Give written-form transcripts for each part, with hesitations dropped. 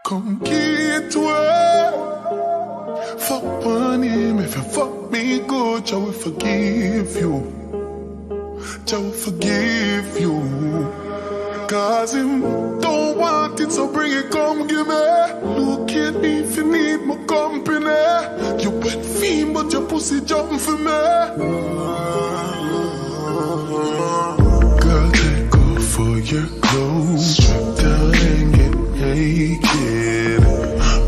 Come gateway. Fuck money, if you fuck me good, I will forgive you. I will forgive you. Cause him don't want it, so bring it, come give me. Look at me if you need my company. You wet fiend, but your pussy jump for me. Girl, take off all your clothes, strip down and get naked.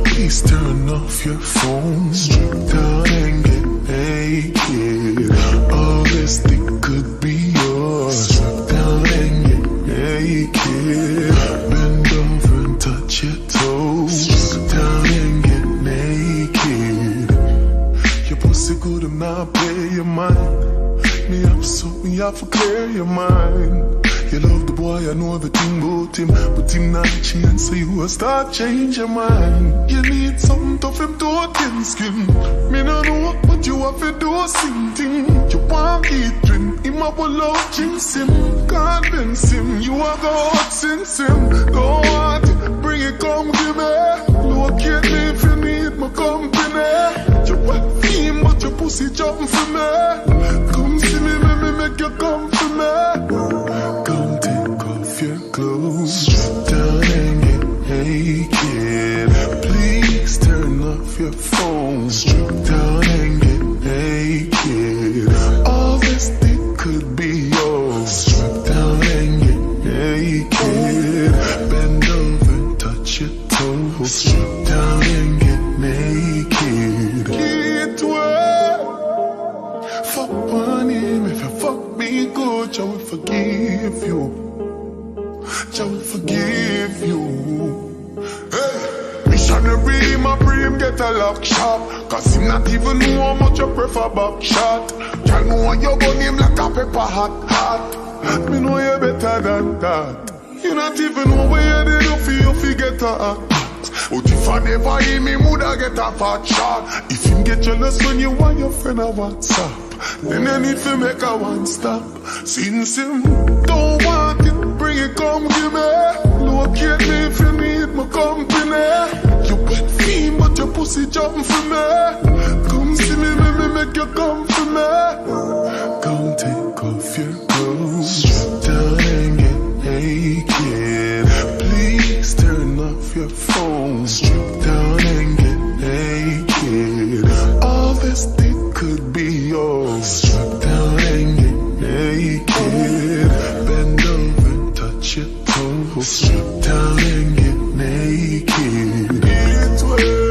Please turn off your phone, strip down and get naked. All this thing could be yours, strip down and get naked. Bend over and touch your toes, strip down and get naked. Your pussy good, I'm not play your mind. Me up so me have to clear your mind. You love the boy, I know everything about him, but him not change, so you will start change your mind. You need something tough him to a thin skin. Me no know, but you have to do a same thing. You want eat drink, him a will out jinx him. Convince him, you a go out since him. Go on, bring it, come give me. Locate me if you need my company. You wet fiend, but your pussy jump for me. Come see me, make you come for me. Come take off your clothes, strip down and get naked. Please turn off your phone, strip down and get naked. All this thing could be yours, strip down and get naked. Bend over and touch your toes, strip down and get naked. Get away. Fuck money, if you fuck me good, I will forgive you. I will forgive you. Hey, missionary, my dream get a lock shop. Cause him not even know how much you prefer back shot. Y'all know you gun him like a pepper hot. Me know you better than that. You not even know where you did for you get a hot. But if I never hear me, woulda get a fat shot. If him get jealous when you want your friend a WhatsApp, then you need to make a one stop. Since him don't want it, bring it, come give me. Locate me if you need my company. You wet fiend, but your pussy jump for me. Come see me, make you come for me. Come take off your clothes, strip down and get naked. Please turn off your phone, strip down and get naked. All this thing could be yours, strip down and get naked. Bend over and touch your toes, strip down and get naked. Get away.